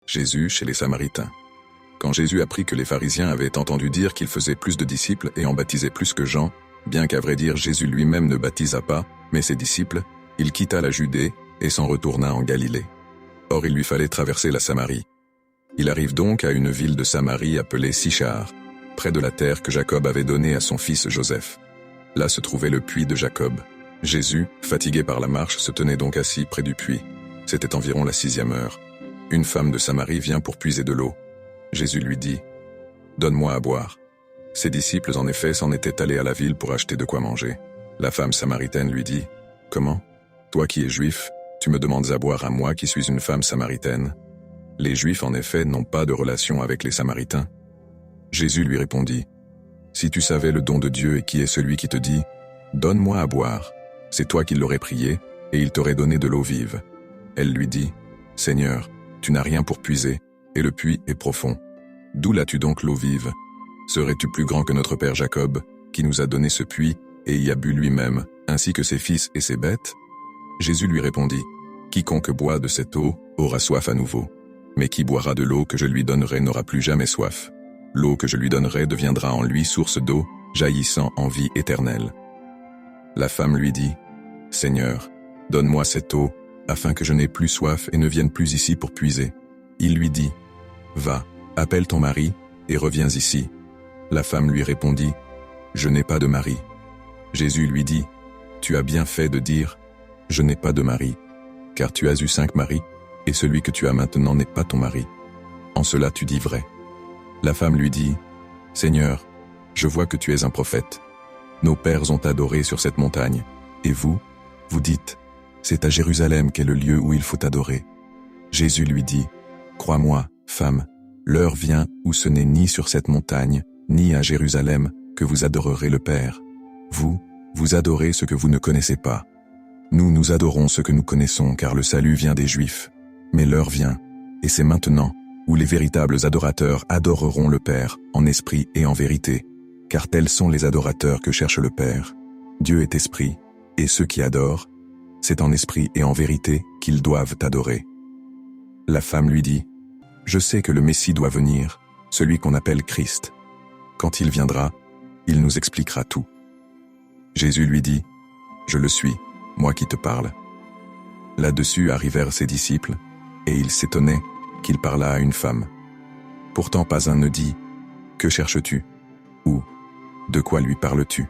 Jésus chez les Samaritains. Quand Jésus apprit que les pharisiens avaient entendu dire qu'il faisait plus de disciples et en baptisait plus que Jean, bien qu'à vrai dire Jésus lui-même ne baptisa pas, mais ses disciples, il quitta la Judée et s'en retourna en Galilée. Or il lui fallait traverser la Samarie. Il arrive donc à une ville de Samarie appelée Sichar, près de la terre que Jacob avait donnée à son fils Joseph. Là se trouvait le puits de Jacob. Jésus, fatigué par la marche, se tenait donc assis près du puits. C'était environ la 6e heure. Une femme de Samarie vient pour puiser de l'eau. Jésus lui dit « Donne-moi à boire ». Ses disciples, en effet, s'en étaient allés à la ville pour acheter de quoi manger. La femme samaritaine lui dit « Comment ? Toi qui es juif, tu me demandes à boire à moi qui suis une femme samaritaine ?» Les Juifs, en effet, n'ont pas de relation avec les Samaritains. Jésus lui répondit « Si tu savais le don de Dieu et qui est celui qui te dit « Donne-moi à boire », c'est toi qui l'aurais prié, et il t'aurait donné de l'eau vive. » Elle lui dit « Seigneur, tu n'as rien pour puiser, et le puits est profond. D'où l'as-tu donc l'eau vive? Serais-tu plus grand que notre père Jacob, qui nous a donné ce puits, et y a bu lui-même, ainsi que ses fils et ses bêtes ?» Jésus lui répondit « Quiconque boit de cette eau aura soif à nouveau. Mais qui boira de l'eau que je lui donnerai n'aura plus jamais soif. L'eau que je lui donnerai deviendra en lui source d'eau, jaillissant en vie éternelle. » La femme lui dit « Seigneur, donne-moi cette eau, afin que je n'ai plus soif et ne vienne plus ici pour puiser. » Il lui dit « Va, appelle ton mari, et reviens ici. » La femme lui répondit « Je n'ai pas de mari. » Jésus lui dit « Tu as bien fait de dire « Je n'ai pas de mari », car tu as eu 5 maris, et celui que tu as maintenant n'est pas ton mari. En cela tu dis vrai. » La femme lui dit « Seigneur, je vois que tu es un prophète. Nos pères ont adoré sur cette montagne, et vous, vous dites « C'est à Jérusalem qu'est le lieu où il faut adorer. » Jésus lui dit « Crois-moi, femme, l'heure vient où ce n'est ni sur cette montagne, ni à Jérusalem que vous adorerez le Père. Vous, vous adorez ce que vous ne connaissez pas. Nous, nous adorons ce que nous connaissons, car le salut vient des Juifs. Mais l'heure vient, et c'est maintenant, où les véritables adorateurs adoreront le Père, en esprit et en vérité, car tels sont les adorateurs que cherche le Père. Dieu est esprit, et ceux qui adorent, c'est en esprit et en vérité qu'ils doivent adorer. » La femme lui dit « Je sais que le Messie doit venir, celui qu'on appelle Christ. Quand il viendra, il nous expliquera tout. » Jésus lui dit « Je le suis, moi qui te parle. » Là-dessus arrivèrent ses disciples, et ils s'étonnaient qu'il parlât à une femme. Pourtant pas un ne dit « Que cherches-tu » ou « De quoi lui parles-tu »